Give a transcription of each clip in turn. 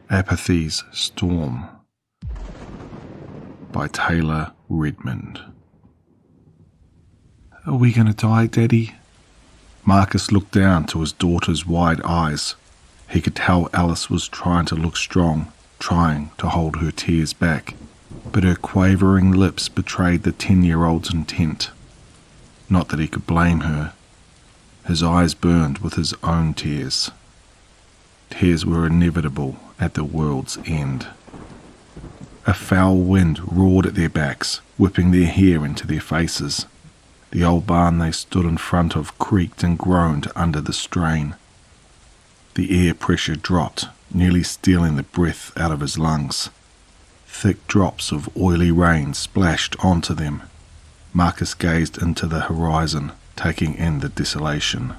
Apathy's Storm by Taylor Redmond. Are we going to die, Daddy? Marcus looked down to his daughter's wide eyes. He could tell Alice was trying to look strong, trying to hold her tears back, but her quavering lips betrayed the 10-year-old's intent. Not that he could blame her. His eyes burned with his own tears. Tears were inevitable at the world's end. A foul wind roared at their backs, whipping their hair into their faces. The old barn they stood in front of creaked and groaned under the strain. The air pressure dropped, nearly stealing the breath out of his lungs. Thick drops of oily rain splashed onto them. Marcus gazed into the horizon, taking in the desolation.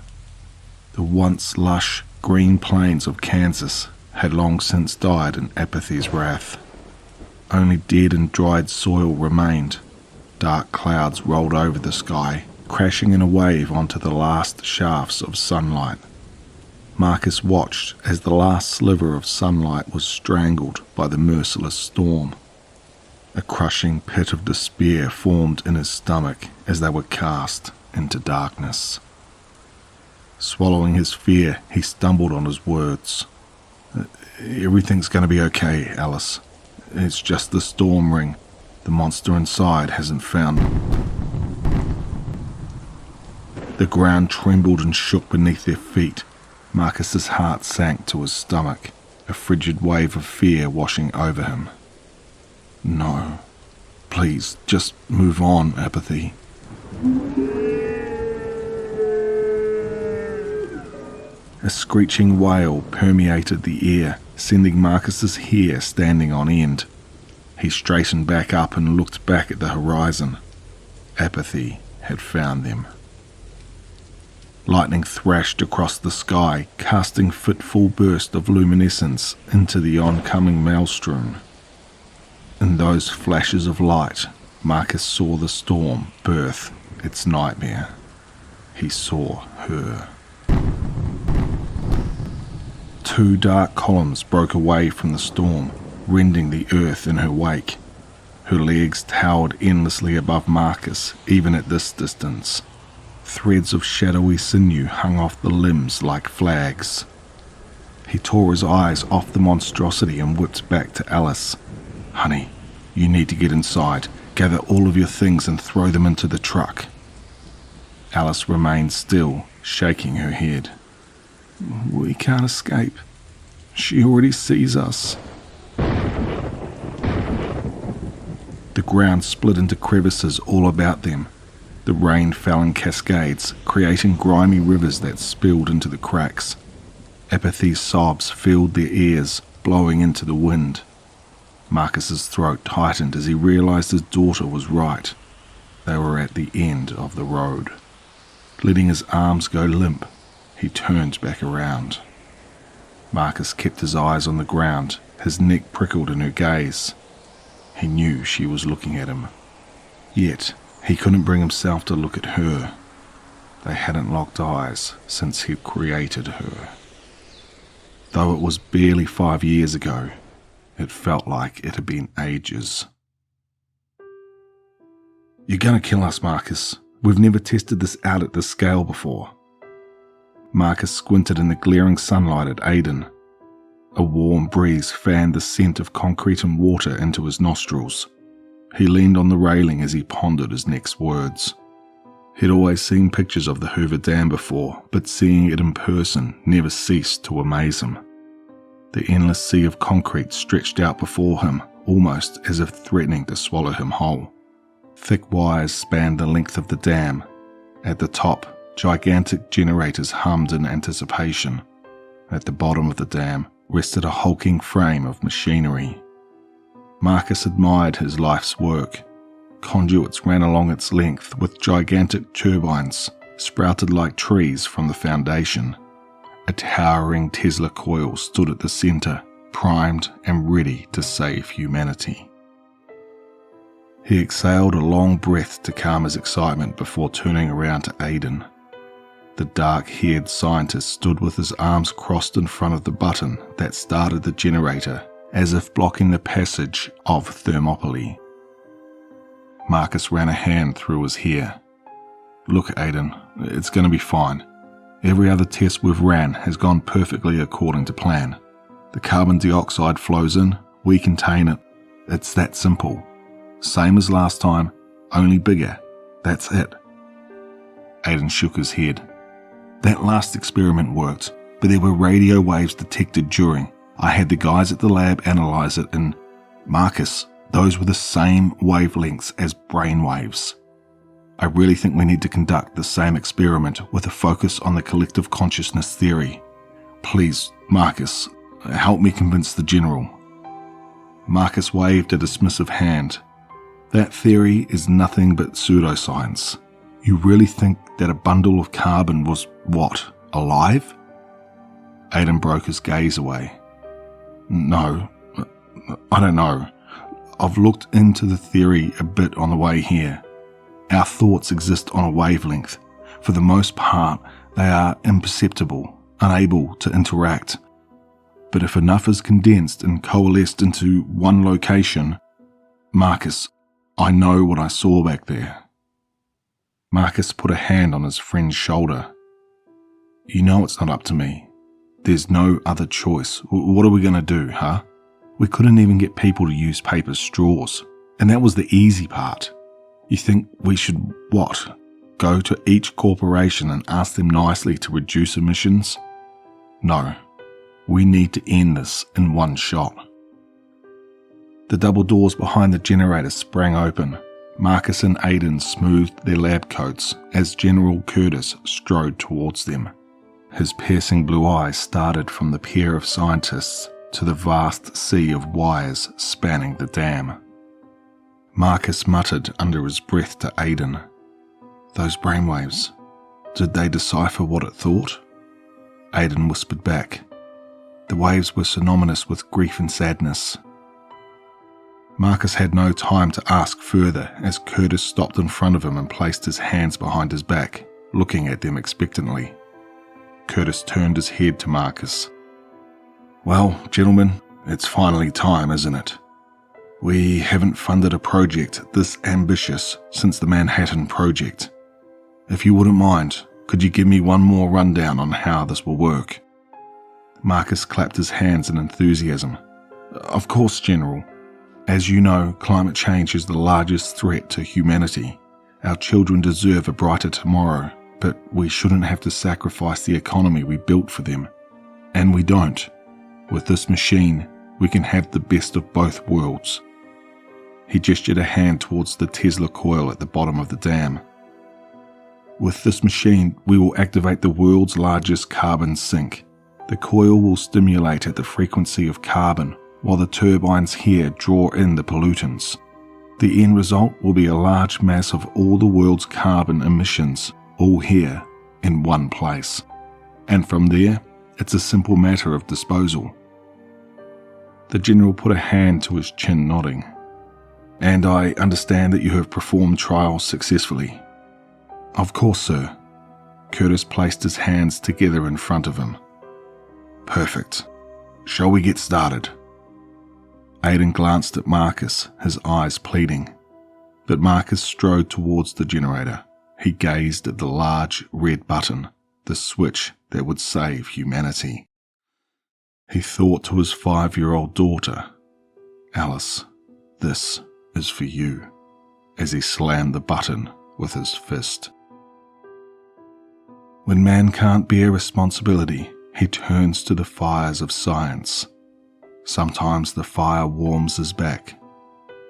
The once lush green plains of Kansas had long since died in Apathy's wrath. Only dead and dried soil remained. Dark clouds rolled over the sky, crashing in a wave onto the last shafts of sunlight. Marcus watched as the last sliver of sunlight was strangled by the merciless storm. A crushing pit of despair formed in his stomach as they were cast into darkness. Swallowing his fear, he stumbled on his words. Everything's going to be okay, Alice. It's just the storm ring. The monster inside hasn't found them. The ground trembled and shook beneath their feet. Marcus's heart sank to his stomach, a frigid wave of fear washing over him. No. Please, just move on, Apathy. A screeching wail permeated the air, sending Marcus's hair standing on end. He straightened back up and looked back at the horizon. Apathy had found them. Lightning thrashed across the sky, casting fitful bursts of luminescence into the oncoming maelstrom. In those flashes of light, Marcus saw the storm birth its nightmare. He saw her. Two dark columns broke away from the storm, rending the earth in her wake. Her legs towered endlessly above Marcus, even at this distance. Threads of shadowy sinew hung off the limbs like flags. He tore his eyes off the monstrosity and whipped back to Alice. Honey, you need to get inside. Gather all of your things and throw them into the truck. Alice remained still, shaking her head. We can't escape. She already sees us. The ground split into crevices all about them. The rain fell in cascades, creating grimy rivers that spilled into the cracks. Apathy's sobs filled their ears, blowing into the wind. Marcus's throat tightened as he realized his daughter was right. They were at the end of the road. Letting his arms go limp, he turned back around. Marcus kept his eyes on the ground, his neck prickled in her gaze. He knew she was looking at him. Yet, he couldn't bring himself to look at her. They hadn't locked eyes since he'd created her. Though it was barely 5 years ago, it felt like it had been ages. You're gonna kill us, Marcus. We've never tested this out at this scale before. Marcus squinted in the glaring sunlight at Aidan. A warm breeze fanned the scent of concrete and water into his nostrils. He leaned on the railing as he pondered his next words. He'd always seen pictures of the Hoover Dam before, but seeing it in person never ceased to amaze him. The endless sea of concrete stretched out before him, almost as if threatening to swallow him whole. Thick wires spanned the length of the dam. At the top, gigantic generators hummed in anticipation. At the bottom of the dam rested a hulking frame of machinery. Marcus admired his life's work. Conduits ran along its length with gigantic turbines sprouted like trees from the foundation. A towering Tesla coil stood at the center, primed and ready to save humanity. He exhaled a long breath to calm his excitement before turning around to Aidan. The dark-haired scientist stood with his arms crossed in front of the button that started the generator, as if blocking the passage of Thermopylae. Marcus ran a hand through his hair. "Look, Aiden, it's going to be fine. Every other test we've ran has gone perfectly according to plan. The carbon dioxide flows in, we contain it. It's that simple. Same as last time, only bigger. That's it." Aiden shook his head. "That last experiment worked, but there were radio waves detected during. I had the guys at the lab analyze it, and Marcus, those were the same wavelengths as brainwaves. I really think we need to conduct the same experiment with a focus on the collective consciousness theory. Please, Marcus, help me convince the general." Marcus waved a dismissive hand. "That theory is nothing but pseudoscience. You really think that a bundle of carbon was, what, alive?" Aiden broke his gaze away. "No, I don't know. I've looked into the theory a bit on the way here. Our thoughts exist on a wavelength. For the most part, they are imperceptible, unable to interact. But if enough is condensed and coalesced into one location, Marcus, I know what I saw back there." Marcus put a hand on his friend's shoulder. "You know it's not up to me. There's no other choice. What are we going to do, huh? We couldn't even get people to use paper straws. And that was the easy part. You think we should, what? Go to each corporation and ask them nicely to reduce emissions? No. We need to end this in one shot." The double doors behind the generator sprang open. Marcus and Aiden smoothed their lab coats as General Curtis strode towards them. His piercing blue eyes started from the pair of scientists to the vast sea of wires spanning the dam. Marcus muttered under his breath to Aiden, "Those brainwaves, did they decipher what it thought?" Aiden whispered back, "The waves were synonymous with grief and sadness." Marcus had no time to ask further as Curtis stopped in front of him and placed his hands behind his back, looking at them expectantly. Curtis turned his head to Marcus. "Well, gentlemen, it's finally time, isn't it? We haven't funded a project this ambitious since the Manhattan Project. If you wouldn't mind, could you give me one more rundown on how this will work?" Marcus clapped his hands in enthusiasm. "Of course, General. As you know, climate change is the largest threat to humanity. Our children deserve a brighter tomorrow, but we shouldn't have to sacrifice the economy we built for them. And we don't. With this machine, we can have the best of both worlds." He gestured a hand towards the Tesla coil at the bottom of the dam. "With this machine, we will activate the world's largest carbon sink. The coil will stimulate at the frequency of carbon, while the turbines here draw in the pollutants. The end result will be a large mass of all the world's carbon emissions, all here in one place. And from there, it's a simple matter of disposal." The general put a hand to his chin, nodding. "And I understand that you have performed trials successfully." "Of course, sir." Curtis placed his hands together in front of him. "Perfect. Shall we get started?" Aiden glanced at Marcus, his eyes pleading. But Marcus strode towards the generator. He gazed at the large red button, the switch that would save humanity. He thought to his 5-year-old daughter, "Alice, this is for you," as he slammed the button with his fist. When man can't bear responsibility, he turns to the fires of science. Sometimes the fire warms his back.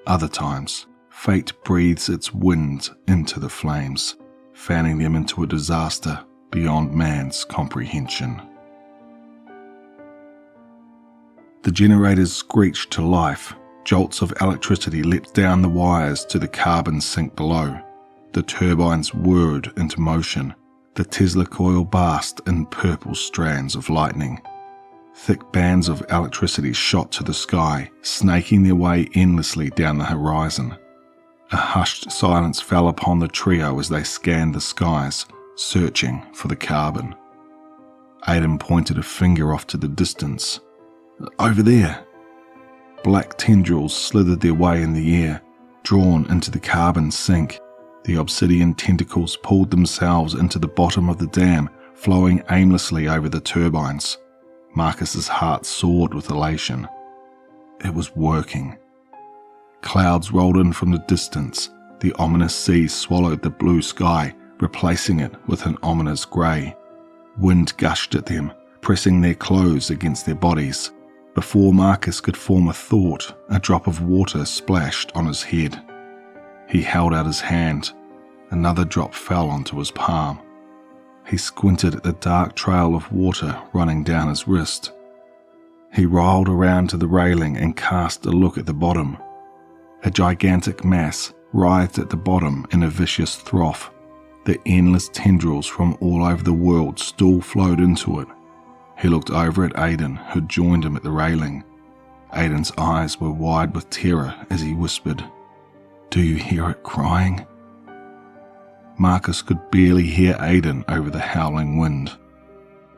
Other times, fate breathes its wind into the flames, fanning them into a disaster beyond man's comprehension. The generators screeched to life. Jolts of electricity leapt down the wires to the carbon sink below. The turbines whirred into motion. The Tesla coil basked in purple strands of lightning. Thick bands of electricity shot to the sky, snaking their way endlessly down the horizon. A hushed silence fell upon the trio as they scanned the skies, searching for the carbon. Aidan pointed a finger off to the distance. "Over there." Black tendrils slithered their way in the air, drawn into the carbon sink. The obsidian tentacles pulled themselves into the bottom of the dam, flowing aimlessly over the turbines. Marcus's heart soared with elation. It was working. Clouds rolled in from the distance. The ominous sea swallowed the blue sky, replacing it with an ominous grey. Wind gushed at them, pressing their clothes against their bodies. Before Marcus could form a thought, a drop of water splashed on his head. He held out his hand. Another drop fell onto his palm. He squinted at the dark trail of water running down his wrist. He rolled around to the railing and cast a look at the bottom. A gigantic mass writhed at the bottom in a vicious froth. The endless tendrils from all over the world still flowed into it. He looked over at Aidan, who joined him at the railing. Aidan's eyes were wide with terror as he whispered, "Do you hear it crying?" Marcus could barely hear Aidan over the howling wind.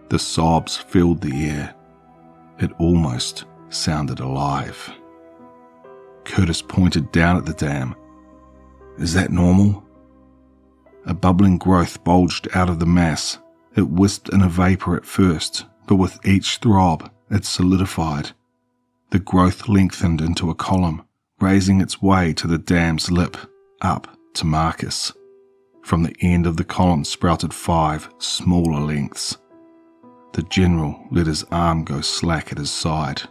The sobs filled the air. It almost sounded alive. Curtis pointed down at the dam. "Is that normal?" A bubbling growth bulged out of the mass. It wisped in a vapor at first, but with each throb, it solidified. The growth lengthened into a column, raising its way to the dam's lip, up to Marcus. From the end of the column sprouted 5 smaller lengths. The general let his arm go slack at his side.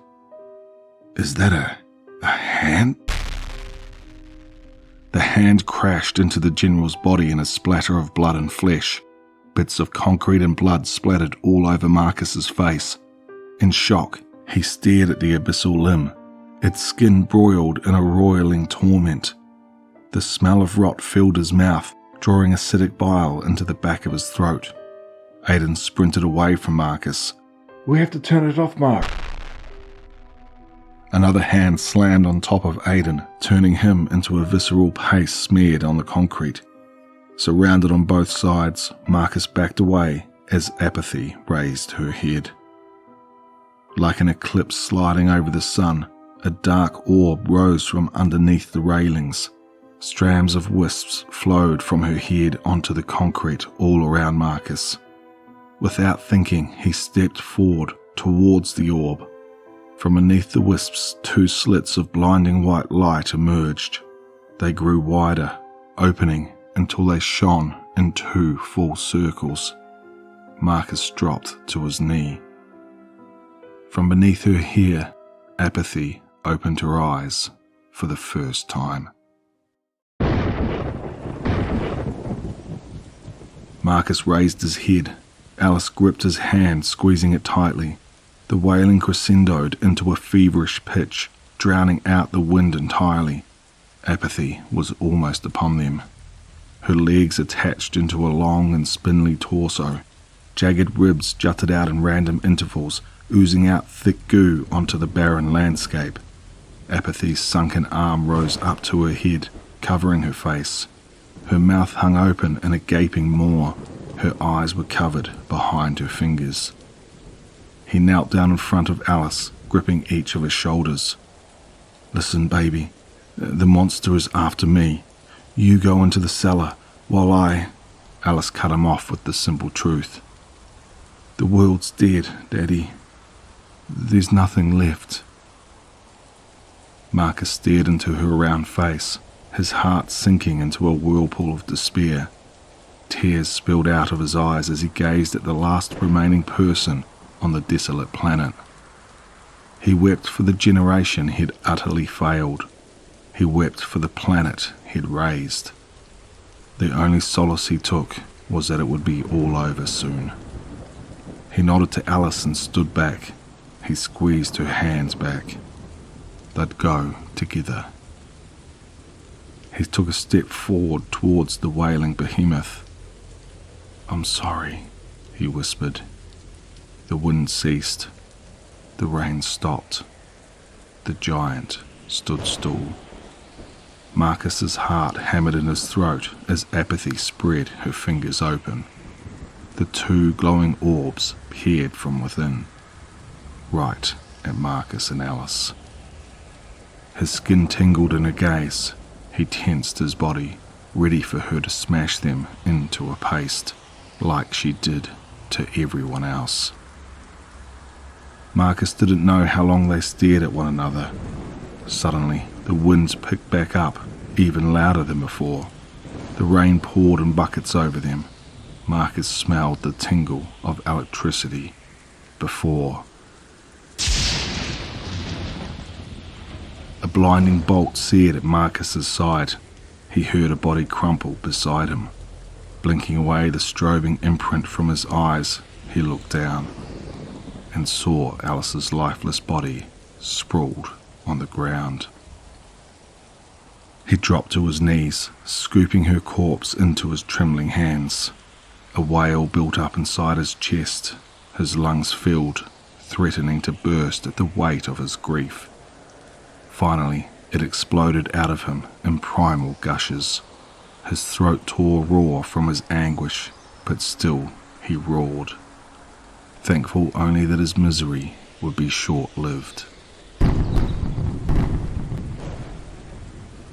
"Is that a hand?" The hand crashed into the general's body in a splatter of blood and flesh. Bits of concrete and blood splattered all over Marcus's face. In shock, he stared at the abyssal limb, its skin broiled in a roiling torment. The smell of rot filled his mouth, drawing acidic bile into the back of his throat. Aidan sprinted away from Marcus. "We have to turn it off, Mark." Another hand slammed on top of Aidan, turning him into a visceral paste smeared on the concrete. Surrounded on both sides, Marcus backed away as Apathy raised her head. Like an eclipse sliding over the sun, a dark orb rose from underneath the railings. Strands of wisps flowed from her head onto the concrete all around Marcus. Without thinking, he stepped forward towards the orb. From beneath the wisps, 2 slits of blinding white light emerged. They grew wider, opening until they shone in 2 full circles. Marcus dropped to his knee. From beneath her hair, Apathy opened her eyes for the first time. Marcus raised his head. Alice gripped his hand, squeezing it tightly. The wailing crescendoed into a feverish pitch, drowning out the wind entirely. Apathy was almost upon them. Her legs attached into a long and spindly torso. Jagged ribs jutted out in random intervals, oozing out thick goo onto the barren landscape. Apathy's sunken arm rose up to her head, covering her face. Her mouth hung open in a gaping maw. Her eyes were covered behind her fingers. He knelt down in front of Alice, gripping each of her shoulders. "Listen, baby. The monster is after me. You go into the cellar, while I—" Alice cut him off with the simple truth. "The world's dead, Daddy. There's nothing left." Marcus stared into her round face, his heart sinking into a whirlpool of despair. Tears spilled out of his eyes as he gazed at the last remaining person on the desolate planet. He wept for the generation he'd utterly failed. He wept for the planet he'd raised. The only solace he took was that it would be all over soon. He nodded to Alice and stood back. He squeezed her hands back. They'd go together. He took a step forward towards the wailing behemoth. "I'm sorry," he whispered. The wind ceased. The rain stopped. The giant stood still. Marcus's heart hammered in his throat as Apathy spread her fingers open. The two glowing orbs peered from within, right at Marcus and Alice. His skin tingled in a gaze. He tensed his body, ready for her to smash them into a paste, like she did to everyone else. Marcus didn't know how long they stared at one another. Suddenly, the winds picked back up, even louder than before. The rain poured in buckets over them. Marcus smelled the tingle of electricity before. A blinding bolt seared at Marcus's side. He heard a body crumple beside him. Blinking away the strobing imprint from his eyes, he looked down and saw Alice's lifeless body sprawled on the ground. He dropped to his knees, scooping her corpse into his trembling hands. A wail built up inside his chest, his lungs filled, threatening to burst at the weight of his grief. Finally, it exploded out of him in primal gushes. His throat tore raw from his anguish, but still he roared, thankful only that his misery would be short-lived.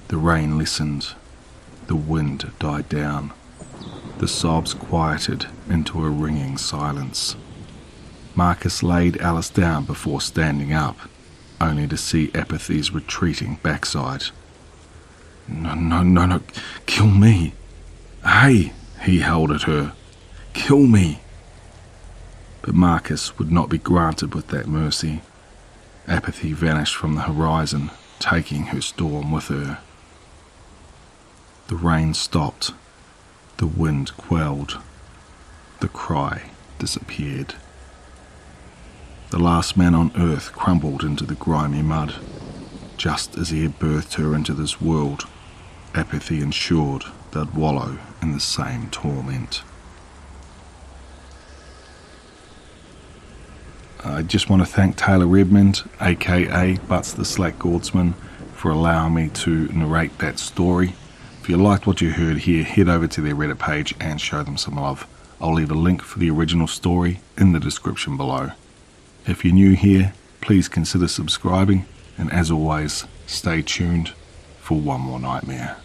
The rain lessened. The wind died down. The sobs quieted into a ringing silence. Marcus laid Alice down before standing up, only to see Apathy's retreating backside. No, kill me. Hey, he howled at her. Kill me. But Marcus would not be granted with that mercy. Apathy vanished from the horizon, taking her storm with her. The rain stopped. The wind quelled. The cry disappeared. The last man on earth crumbled into the grimy mud. Just as he had birthed her into this world, Apathy ensured they'd wallow in the same torment. I just want to thank Taylor Redmond, aka ButstheSlackGordsman, for allowing me to narrate that story. If you liked what you heard here, head over to their Reddit page and show them some love. I'll leave a link for the original story in the description below. If you're new here, please consider subscribing, and as always, stay tuned for one more nightmare.